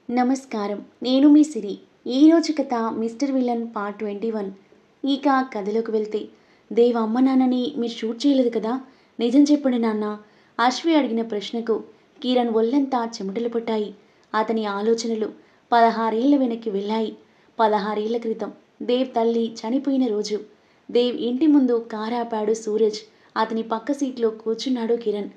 నమస్కారం. నేను మీ సిరి. ఈరోజు కథ మిస్టర్ విలన్ పార్ట్ 21. ఇక కథలోకి వెళ్తే, దేవ్ అమ్మ నాన్నని మీరు షూట్ చేయలేదు కదా? నిజం చెప్పండి నాన్న. అశ్వి అడిగిన ప్రశ్నకు కిరణ్ ఒళ్ళంతా చెమటలు పట్టాయి. అతని ఆలోచనలు 16 ఏళ్ల వెనక్కి వెళ్ళాయి. 16 ఏళ్ల క్రితం దేవ్ తల్లి చనిపోయిన రోజు. దేవ్ ఇంటి ముందు కారాపాడు సూరజ్. అతని పక్క సీట్లో కూర్చున్నాడు కిరణ్.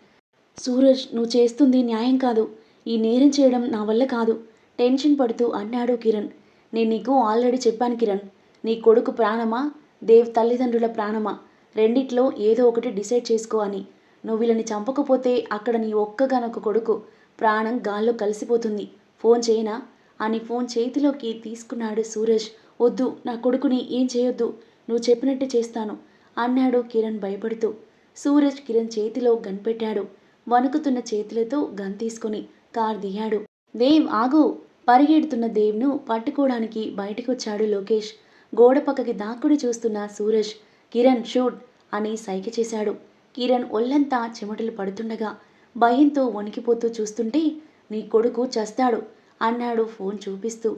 సూరజ్, నువ్వు చేస్తుంది న్యాయం కాదు. ఈ నేరం చేయడం నా వల్ల కాదు. టెన్షన్ పడుతూ అన్నాడు కిరణ్. నేను నీకు ఆల్రెడీ చెప్పాను కిరణ్. నీ కొడుకు ప్రాణమా, దేవ్ తల్లిదండ్రుల ప్రాణమా, రెండిట్లో ఏదో ఒకటి డిసైడ్ చేసుకో అని. నువ్వు వీళ్ళని చంపకపోతే అక్కడ నీ ఒక్కగానొక్క కొడుకు ప్రాణం గాల్లో కలిసిపోతుంది. ఫోన్ చేయనా అని ఫోన్ చేతిలోకి తీసుకున్నాడు సూరజ్. వద్దు, నా కొడుకుని ఏం చేయొద్దు. నువ్వు చెప్పినట్టే చేస్తాను అన్నాడు కిరణ్ భయపడుతూ. సూరజ్ కిరణ్ చేతిలో గన్ పెట్టాడు. వణుకుతున్న చేతులతో గన్ తీసుకుని కార్ దిగాడు. దేవ్ ఆగు! పరిగెడుతున్న దేవ్ను పట్టుకోవడానికి బయటకొచ్చాడు లోకేష్. గోడ పక్కకి దాక్కుని చూస్తున్న సూరజ్ కిరణ్ షూట్ అని సైగ చేశాడు. కిరణ్ ఒళ్ళంతా చెమటలు పడుతుండగా భయంతో వణికిపోతూ చూస్తుంటే, నీ కొడుకు చస్తాడు అన్నాడు ఫోన్ చూపిస్తూ.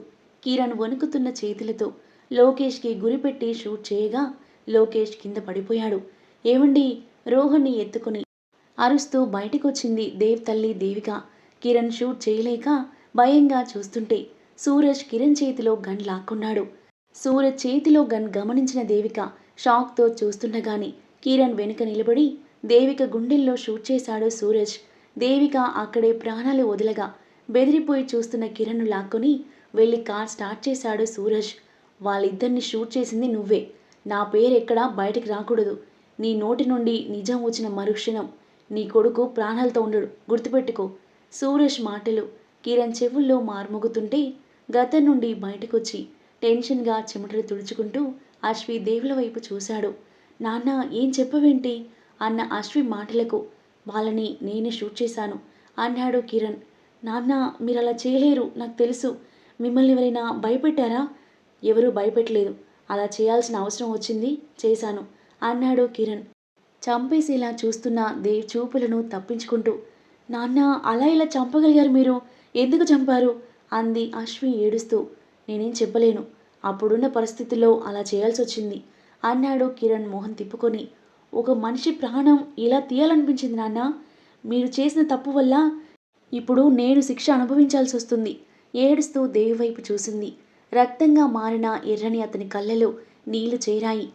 కిరణ్ వణుకుతున్న చేతులతో లోకేష్కి గురిపెట్టి షూట్ చేయగా లోకేష్ కింద పడిపోయాడు. ఏమండి? రోహన్ని ఎత్తుకుని అరుస్తూ బయటికొచ్చింది దేవ్ తల్లి దేవిక. కిరణ్ షూట్ చేయలేక భయంగా చూస్తుంటే సూరజ్ కిరణ్ చేతిలో గన్ లాక్కున్నాడు. సూరజ్ చేతిలో గన్ గమనించిన దేవిక షాక్తో చూస్తుండగానే కిరణ్ వెనుక నిలబడి దేవిక గుండెల్లో షూట్ చేశాడు సూరజ్. దేవిక అక్కడే ప్రాణాలు వదలగా బెదిరిపోయి చూస్తున్న కిరణ్ను లాక్కొని వెళ్ళి కార్ స్టార్ట్ చేశాడు సూరజ్. వాళ్ళిద్దరిని షూట్ చేసింది నువ్వే. నా పేరెక్కడా బయటికి రాకూడదు. నీ నోటి నుండి నిజం వచ్చిన మరుక్షణం నీ కొడుకు ప్రాణాలతో ఉండడు, గుర్తుపెట్టుకో. సూరజ్ మాటలు కిరణ్ చెవుల్లో మార్మోగుతుంటే గతం నుండి బయటకొచ్చి టెన్షన్గా చెమటలు తుడుచుకుంటూ అశ్వి దేవుల వైపు చూశాడు. నాన్న, ఏం చెప్పవేంటి అన్న అశ్వి మాటలకు వాళ్ళని నేనే షూట్ చేశాను అన్నాడు కిరణ్. నాన్న, మీరు అలా చేయలేరు, నాకు తెలుసు. మిమ్మల్ని ఎవరైనా భయపెట్టారా? ఎవరూ భయపెట్టలేదు. అలా చేయాల్సిన అవసరం వచ్చింది, చేశాను అన్నాడు కిరణ్. చంపేసేలా చూస్తున్న దేవ్ చూపులను తప్పించుకుంటూ, నాన్న, అలా ఇలా చంపగలిగారు మీరు? ఎందుకు చంపారు అంది అశ్వి ఏడుస్తూ. నేనేం చెప్పలేను. అప్పుడున్న పరిస్థితుల్లో అలా చేయాల్సి వచ్చింది అన్నాడు కిరణ్ మొహం తిప్పుకొని. ఒక మనిషి ప్రాణం ఇలా తీయాలనిపించింది నాన్న. మీరు చేసిన తప్పు వల్ల ఇప్పుడు నేను శిక్ష అనుభవించాల్సి వస్తుంది. ఏడుస్తూ దేవి వైపు చూసింది. రక్తంగా మారిన ఎర్రని అతని కళ్ళలో నీళ్లు చేరాయి.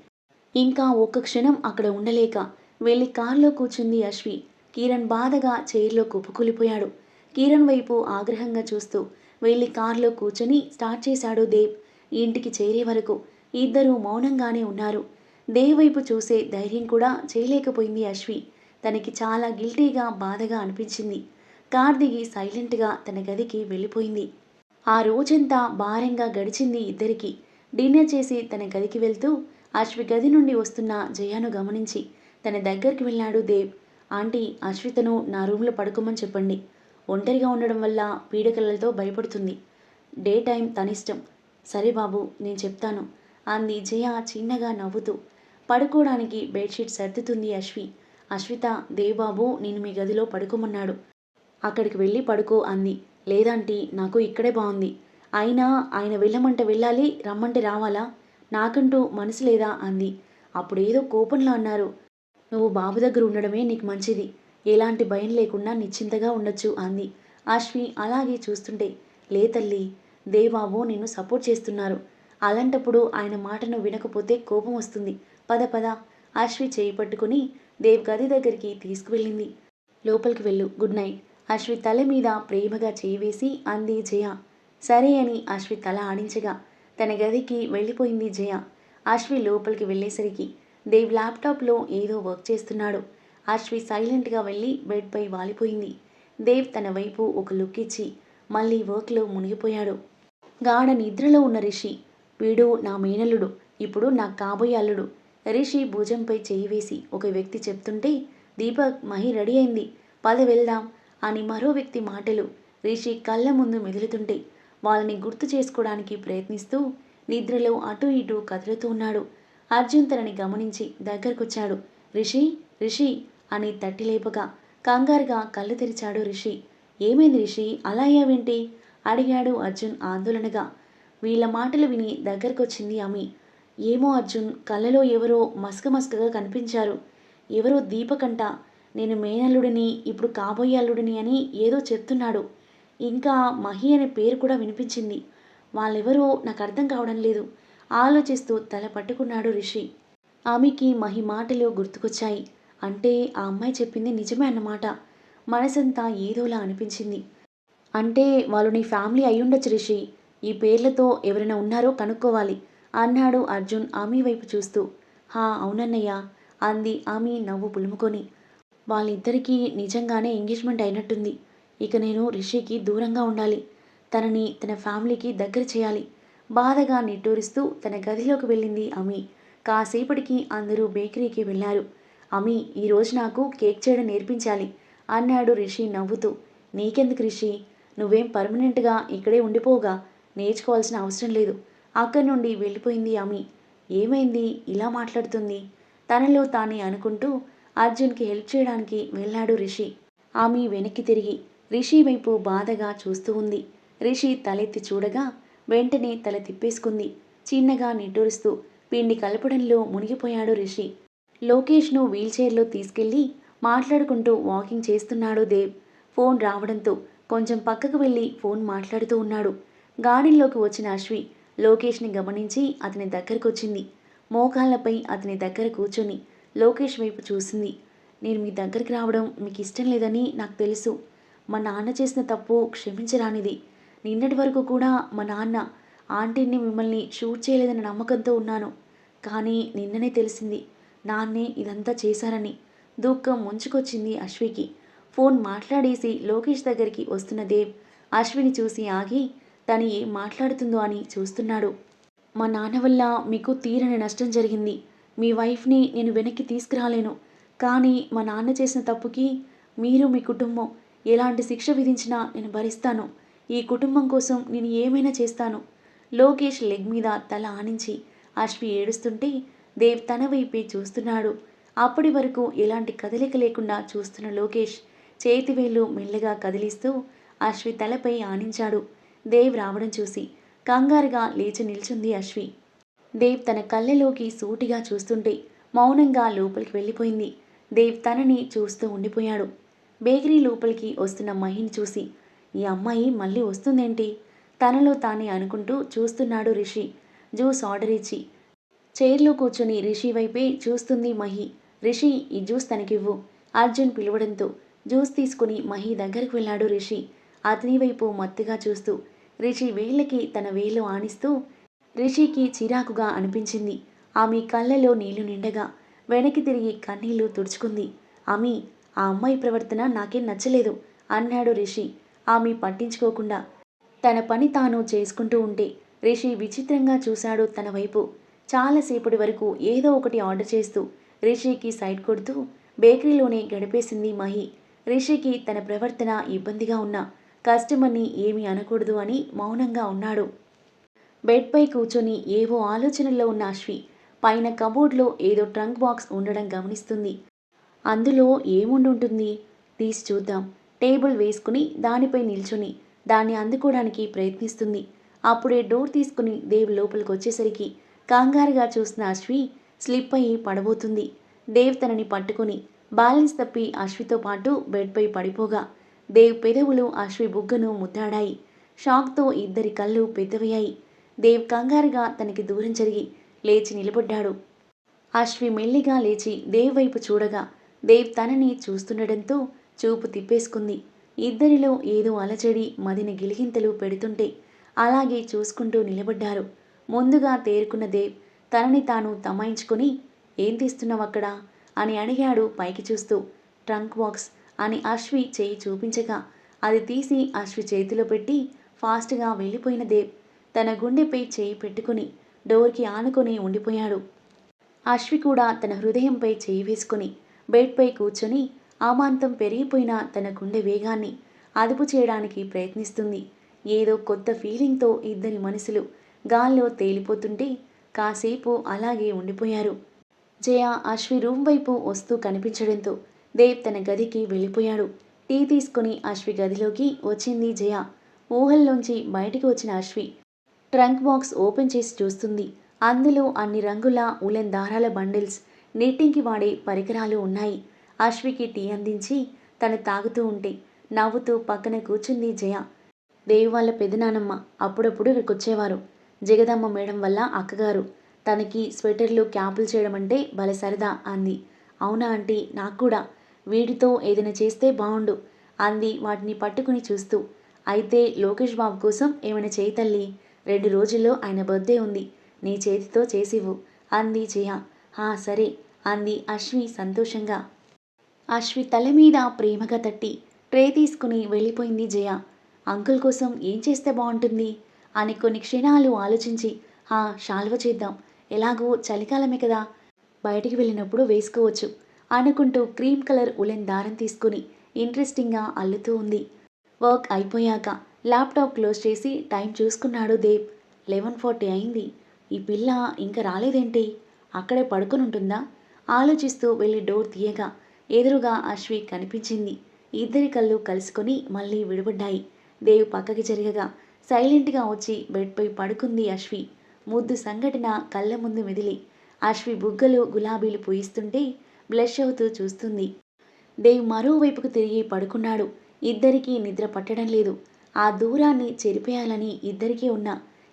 ఇంకా ఒక్క క్షణం అక్కడ ఉండలేక వెళ్ళి కారులో కూర్చుంది అశ్వి. కిరణ్ బాధగా చైర్లో కుప్పకూలిపోయాడు. కిరణ్ వైపు ఆగ్రహంగా చూస్తూ వెళ్ళి కారులో కూర్చొని స్టార్ట్ చేశాడు దేవ్. ఇంటికి చేరే వరకు ఇద్దరూ మౌనంగానే ఉన్నారు. దేవ్ వైపు చూసే ధైర్యం కూడా చేయలేకపోయింది అశ్వి. తనకి చాలా గిల్టీగా, బాధగా అనిపించింది. కార్ దిగి సైలెంట్గా తన గదికి వెళ్ళిపోయింది. ఆ రోజంతా భారంగా గడిచింది ఇద్దరికి. డిన్నర్ చేసి తన గదికి వెళ్తూ అశ్వి గది నుండి వస్తున్న జయాను గమనించి తన దగ్గరికి వెళ్ళాడు దేవ్. ఆంటీ, అశ్వితను నా రూమ్లో పడుకోమని చెప్పండి. ఒంటరిగా ఉండడం వల్ల పీడకలతో భయపడుతుంది. డే టైం తనిష్టం. సరే బాబు, నేను చెప్తాను అంది జయ చిన్నగా నవ్వుతూ. పడుకోవడానికి బెడ్షీట్ సర్దుతుంది అశ్వి. అశ్విత, దేవబాబు నేను మీ గదిలో పడుకోమన్నాడు. అక్కడికి వెళ్ళి పడుకో అంది. లేదంటీ, నాకు ఇక్కడే బాగుంది. అయినా ఆయన వెళ్ళమంటే వెళ్ళాలి, రమ్మంటే రావాలా? నాకంటూ మనసు లేదా అంది. అప్పుడేదో కోపంలో అన్నారు. నువ్వు బాబు దగ్గర ఉండడమే నీకు మంచిది. ఎలాంటి భయం లేకుండా నిశ్చింతగా ఉండొచ్చు అంది. అశ్వి అలాగే చూస్తుంటే, లే తల్లి, దేవబాబు నిన్ను సపోర్ట్ చేస్తున్నారు. అలాంటప్పుడు ఆయన మాటను వినకపోతే కోపం వస్తుంది. పద పద. అశ్వి చేయి పట్టుకుని దేవ్ గది దగ్గరికి తీసుకువెళ్ళింది. లోపలికి వెళ్ళు, గుడ్ నైట్. అశ్వి తల మీద ప్రేమగా చేయి వేసి అంది జయ. సరే అని అశ్వి తల ఆడించగా తన గదికి వెళ్ళిపోయింది జయ. అశ్వి లోపలికి వెళ్ళేసరికి దేవ్ ల్యాప్టాప్లో ఏదో వర్క్ చేస్తున్నాడు. అశ్వి సైలెంట్గా వెళ్ళి బెడ్పై వాలిపోయింది. దేవ్ తన వైపు ఒక లుక్ ఇచ్చి మళ్ళీ వర్క్లో మునిగిపోయాడు. గాఢ నిద్రలో ఉన్న రిషి, వీడు నా మేనల్లుడు, ఇప్పుడు నాకు కాబోయే అల్లుడు. రిషి భుజంపై చేయి వేసి ఒక వ్యక్తి చెప్తుంటే, దీపక్, మహి రెడీ అయింది, పద వెళ్దాం అని మరో వ్యక్తి మాటలు రిషి కళ్ళ ముందు మెదులుతుంటే వాళ్ళని గుర్తు చేసుకోవడానికి ప్రయత్నిస్తూ నిద్రలో అటూ ఇటూ కదులుతూ ఉన్నాడు. అర్జున్ తనని గమనించి దగ్గరకొచ్చాడు. రిషి, రిషి అని తట్టి లేపగా కంగారుగా కళ్ళు తెరిచాడు రిషి. ఏమైంది రిషి, అలా అయ్యావేంటి అడిగాడు అర్జున్ ఆందోళనగా. వీళ్ళ మాటలు విని దగ్గరకొచ్చింది అమి. ఏమో అర్జున్, కళ్ళలో ఎవరో మసకగా కనిపించారు. ఎవరో దీపకంట. నేను మేనల్లుడిని, ఇప్పుడు కాబోయే అల్లుడిని అని ఏదో చెప్తున్నాడు. ఇంకా మహి అనే పేరు కూడా వినిపించింది. వాళ్ళెవరో నాకు అర్థం కావడం లేదు. ఆలోచిస్తూ తల పట్టుకున్నాడు రిషి. ఆమెకి మహి మాటలు గుర్తుకొచ్చాయి. అంటే ఆ అమ్మాయి చెప్పింది నిజమే అన్నమాట. మనసంతా ఏదోలా అనిపించింది. అంటే వాళ్ళు నీ ఫ్యామిలీ అయ్యుండొచ్చు రిషి. ఈ పేర్లతో ఎవరైనా ఉన్నారో కనుక్కోవాలి అన్నాడు అర్జున్ ఆమె వైపు చూస్తూ. హా అవునన్నయ్య అంది ఆమె నవ్వు పులుముకొని. వాళ్ళిద్దరికీ నిజంగానే ఎంగేజ్మెంట్ అయినట్టుంది. ఇక నేను రిషికి దూరంగా ఉండాలి. తనని తన ఫ్యామిలీకి దగ్గర చేయాలి. బాధగా నిట్టూరిస్తూ తన గదిలోకి వెళ్ళింది అమి. కాసేపటికి అందరూ బేకరీకి వెళ్ళారు. అమి, ఈరోజు నాకు కేక్ చేయడం నేర్పించాలి అన్నాడు రిషి నవ్వుతూ. నీకెందుకు రిషి? నువ్వేం పర్మనెంట్గా ఇక్కడే ఉండిపోగా. నేర్చుకోవాల్సిన అవసరం లేదు. అక్కడి నుండి వెళ్ళిపోయింది అమి. ఏమైంది ఇలా మాట్లాడుతుంది? తనలో తానే అనుకుంటూ అర్జున్కి హెల్ప్ చేయడానికి వెళ్ళాడు రిషి. ఆమె వెనక్కి తిరిగి రిషి వైపు బాధగా చూస్తూ ఉంది. రిషి తలెత్తి చూడగా వెంటనే తల తిప్పేసుకుంది. చిన్నగా నిట్టూరుస్తూ పిండి కలపడంలో మునిగిపోయాడు రిషి. లోకేష్ను వీల్చైర్లో తీసుకెళ్లి మాట్లాడుకుంటూ వాకింగ్ చేస్తున్నాడు దేవ్. ఫోన్ రావడంతో కొంచెం పక్కకు వెళ్ళి ఫోన్ మాట్లాడుతూ ఉన్నాడు. గార్డెన్లోకి వచ్చిన అశ్వి లోకేష్ని గమనించి అతని దగ్గరకొచ్చింది. మోకాళ్లపై అతని దగ్గర కూర్చొని లోకేష్ వైపు చూసింది. నేను మీ దగ్గరికి రావడం మీకు ఇష్టం లేదని నాకు తెలుసు. మా నాన్న చేసిన తప్పు క్షమించరానిది. నిన్నటి వరకు కూడా మా నాన్న ఆంటీని మిమ్మల్ని షూట్ చేయలేదన్న నమ్మకంతో ఉన్నాను. కానీ నిన్ననే తెలిసింది నాన్నే ఇదంతా చేశారని. దుఃఖం ముంచుకొచ్చింది అశ్వికి. ఫోన్ మాట్లాడేసి లోకేష్ దగ్గరికి వస్తున్న దేవ్ అశ్విని చూసి ఆగి తను ఏం మాట్లాడుతుందో అని చూస్తున్నాడు. మా నాన్న వల్ల మీకు తీరని నష్టం జరిగింది. మీ వైఫ్ని నేను వెనక్కి తీసుకురాలేను. కానీ మా నాన్న చేసిన తప్పుకి మీరు మీ కుటుంబం ఎలాంటి శిక్ష విధించినా నేను భరిస్తాను. ఈ కుటుంబం కోసం నేను ఏమైనా చేస్తాను. లోకేష్ లెగ్ మీద తల ఆనించి అశ్వి ఏడుస్తుంటే దేవ్ తన వైపే చూస్తున్నాడు. అప్పటి వరకు ఎలాంటి కదలిక లేకుండా చూస్తున్న లోకేష్ చేతివేళ్లు మెల్లగా కదిలిస్తూ అశ్వి తలపై ఆనించాడు. దేవ్ రావడం చూసి కంగారుగా లేచి నిల్చుంది అశ్వి. దేవ్ తన కళ్ళలోకి సూటిగా చూస్తుంటే మౌనంగా లోపలికి వెళ్ళిపోయింది. దేవ్ తనని చూస్తూ ఉండిపోయాడు. బేకరీ లోపలికి వస్తున్న మహిని చూసి ఈ అమ్మాయి మళ్ళీ వస్తుందేంటి? తనలో తానే అనుకుంటూ చూస్తున్నాడు రిషి. జ్యూస్ ఆర్డర్ ఇచ్చి చైర్లో కూర్చొని రిషి వైపే చూస్తుంది మహి. రిషి, ఈ జ్యూస్ తనకివ్వు అర్జున్ పిలవడంతో జ్యూస్ తీసుకుని మహి దగ్గరకు వెళ్ళాడు రిషి. అతని వైపు మత్తుగా చూస్తూ రిషి వేళ్ళకి తన వేలు ఆనిస్తూ రిషికి చిరాకుగా అనిపించింది. ఆమె కళ్ళలో నీళ్లు నిండగా వెనక్కి తిరిగి కన్నీళ్లు తుడుచుకుంది. ఆమె, ఆ అమ్మాయి ప్రవర్తన నాకేం నచ్చలేదు అన్నాడు రిషి. ఆమె పట్టించుకోకుండా తన పని తాను చేసుకుంటూ ఉంటే రిషి విచిత్రంగా చూశాడు తన వైపు. చాలాసేపటి వరకు ఏదో ఒకటి ఆర్డర్ చేస్తూ రిషికి సైడ్ కొడుతూ బేకరీలోనే గడిపేసింది మహి. రిషికి తన ప్రవర్తన ఇబ్బందిగా ఉన్నా కస్టమర్ని ఏమీ అనకూడదు అని మౌనంగా ఉన్నాడు. బెడ్పై కూర్చొని ఏవో ఆలోచనల్లో ఉన్న అశ్వి పైన కబోర్డ్లో ఏదో ట్రంక్ బాక్స్ ఉండడం గమనిస్తుంది. అందులో ఏముండుంటుంది? తీసి చూద్దాం. టేబుల్ వేసుకుని దానిపై నిల్చుని దాన్ని అందుకోవడానికి ప్రయత్నిస్తుంది. అప్పుడే డోర్ తీసుకుని దేవ్ లోపలికి వచ్చేసరికి కంగారుగా చూసిన అశ్వి స్లిప్ అయ్యి పడబోతుంది. దేవ్ తనని పట్టుకుని బ్యాలెన్స్ తప్పి అశ్వితో పాటు బెడ్పై పడిపోగా దేవ్ పెదవులు అశ్వి బుగ్గను ముద్దాడాయి. షాక్తో ఇద్దరి కళ్ళు పెద్దవయ్యాయి. దేవ్ కంగారుగా తనకి దూరం జరిగి లేచి నిలబడ్డాడు. అశ్వి మెల్లిగా లేచి దేవ్ వైపు చూడగా దేవ్ తనని చూస్తుండడంతో చూపు తిప్పేసుకుంది. ఇద్దరిలో ఏదో అలజడి మదిని గిలిగింతలు పెడుతుంటే అలాగే చూసుకుంటూ నిలబడ్డారు. ముందుగా తేరుకున్న దేవ్ తనని తాను తమాయించుకొని ఏం తీస్తున్నావక్కడ అని అడిగాడు పైకి చూస్తూ. ట్రంక్ బాక్స్ అని అశ్వి చేయి చూపించగా అది తీసి అశ్వి చేతిలో పెట్టి ఫాస్ట్గా వెళ్ళిపోయిన దేవ్ తన గుండెపై చేయి పెట్టుకుని డోర్కి ఆనుకొని ఉండిపోయాడు. అశ్వి కూడా తన హృదయంపై చేయి వేసుకుని బెడ్పై కూర్చొని అమాంతం పెరిగిపోయిన తన గుండె వేగాన్ని అదుపు చేయడానికి ప్రయత్నిస్తుంది. ఏదో కొత్త ఫీలింగ్తో ఇద్దరి మనసులు గాల్లో తేలిపోతుంటే కాసేపు అలాగే ఉండిపోయారు. జయ అశ్వి రూమ్ వైపు వస్తూ కనిపించడంతో దేవ్ తన గదికి వెళ్ళిపోయాడు. టీ తీసుకుని అశ్వి గదిలోకి వచ్చింది జయ. ఊహల్లోంచి బయటికి వచ్చిన అశ్వి ట్రంక్ బాక్స్ ఓపెన్ చేసి చూస్తుంది. అందులో అన్ని రంగుల ఉలెన్ దారాల బండిల్స్, నిట్టింగ్కి వాడే పరికరాలు ఉన్నాయి. అశ్వికి టీ అందించి తను తాగుతూ ఉంటే నవ్వుతూ పక్కన కూర్చుంది జయ. దేవి వాళ్ళ పెదనానమ్మ అప్పుడప్పుడు ఇక్కడికొచ్చేవారు. జగదమ్మ మేడం వల్ల అక్కగారు. తనకి స్వెటర్లు క్యాపులు చేయడం అంటే భలే సరదా అంది. అవునా ఆంటీ, నాకు కూడా. వీటితో ఏదైనా చేస్తే బావుండు అంది వాటిని పట్టుకుని చూస్తూ. అయితే లోకేష్ బాబు కోసం ఏమైనా చేయి తల్లి. 2 రోజుల్లో ఆయన బర్త్డే ఉంది. నీ చేతితో చేసివ్వు అంది జయ. సరే అంది అశ్వి సంతోషంగా. అశ్వి తల మీద ప్రేమగా తట్టి ట్రే తీసుకుని వెళ్ళిపోయింది జయ. అంకుల్ కోసం ఏం చేస్తే బాగుంటుంది అని కొన్ని క్షణాలు ఆలోచించి శాల్వ చేద్దాం, ఎలాగో చలికాలమే కదా, బయటికి వెళ్ళినప్పుడు వేసుకోవచ్చు అనుకుంటూ క్రీమ్ కలర్ ఉలెన్ దారం తీసుకుని ఇంట్రెస్టింగ్గా అల్లుతూ ఉంది. వర్క్ అయిపోయాక ల్యాప్టాప్ క్లోజ్ చేసి టైం చూసుకున్నాడు దేవ్. 11:40 అయింది. ఈ పిల్ల ఇంకా రాలేదేంటి? అక్కడే పడుకుని ఉంటుందా? ఆలోచిస్తూ వెళ్ళి డోర్ తీయగా ఎదురుగా అశ్వి కనిపించింది. ఇద్దరి కళ్ళు కలుసుకొని మళ్ళీ విడిపడ్డాయి. దేవ్ పక్కకి జరగగా సైలెంట్గా వచ్చి బెడ్పై పడుకుంది అశ్వి. ముద్దు సంఘటన కళ్ళ ముందు మెదిలి అశ్వి బుగ్గలు గులాబీలు పూయిస్తుంటే బ్లష్ అవుతూ చూస్తుంది. దేవ్ మరోవైపుకు తిరిగి పడుకున్నాడు. ఇద్దరికీ నిద్ర పట్టడం లేదు. ఆ దూరాన్ని చెరిపేయాలని ఇద్దరికీ ఉన్న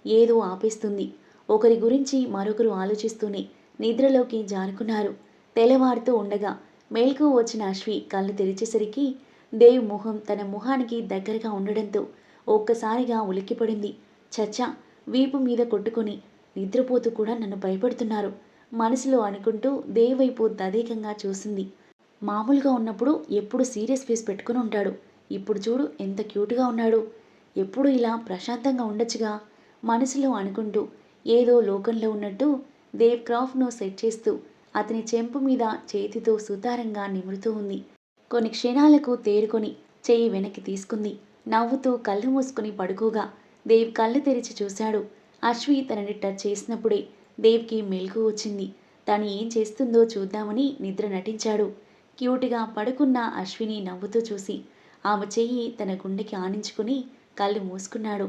ఏదో ఆపేస్తుంది. ఒకరి గురించి మరొకరు ఆలోచిస్తూనే నిద్రలోకి జారుకున్నారు. తెల్లవారుతూ ఉండగా మేల్కు వచ్చిన అశ్వి కళ్ళు తెరిచేసరికి దేవ్ మొహం తన మొహానికి దగ్గరగా ఉండడంతో ఒక్కసారిగా ఉలిక్కిపడింది. చచ్చా, వీపు మీద కొట్టుకొని నిద్రపోతూ కూడా నన్ను భయపడుతున్నారు మనసులో అనుకుంటూ దేవ్ వైపు తదేకంగా చూసింది. మామూలుగా ఉన్నప్పుడు ఎప్పుడు సీరియస్ ఫేస్ పెట్టుకుని ఉంటాడు. ఇప్పుడు చూడు ఎంత క్యూట్గా ఉన్నాడు. ఎప్పుడు ఇలా ప్రశాంతంగా ఉండొచ్చుగా మనసులో అనుకుంటూ ఏదో లోకంలో ఉన్నట్టు దేవ్ క్రాఫ్ట్ను సెట్ చేస్తూ అతని చెంపు మీద చేతితో సుతారంగా నిమురుతూ ఉంది. కొన్ని క్షణాలకు తేరుకొని చెయ్యి వెనక్కి తీసుకుంది. నవ్వుతూ కళ్ళు మూసుకుని పడుకోగా దేవ్ కళ్ళు తెరిచి చూశాడు. అశ్వి తనని టచ్ చేసినప్పుడే దేవ్కి మెలకు వచ్చింది. తను ఏం చేస్తుందో చూద్దామని నిద్ర నటించాడు. క్యూట్గా పడుకున్న అశ్విని నవ్వుతూ చూసి ఆమె చెయ్యి తన గుండెకి ఆనించుకుని కళ్ళు మూసుకున్నాడు.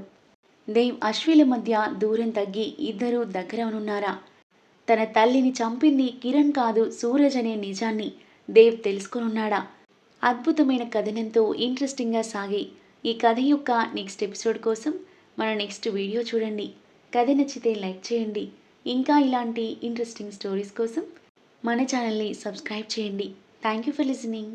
దేవ్ అశ్విల మధ్య దూరం తగ్గి ఇద్దరూ దగ్గర అనున్నారా? తన తల్లిని చంపింది కిరణ్ కాదు సూరజ్ అనే నిజాన్ని దేవ్ తెలుసుకునున్నాడా? అద్భుతమైన కథనంతో ఇంట్రెస్టింగ్గా సాగే ఈ కథ యొక్క నెక్స్ట్ ఎపిసోడ్ కోసం మన నెక్స్ట్ వీడియో చూడండి. కథ నచ్చితే లైక్ చేయండి. ఇంకా ఇలాంటి ఇంట్రెస్టింగ్ స్టోరీస్ కోసం మన ఛానల్ని సబ్స్క్రైబ్ చేయండి. Thank you for listening.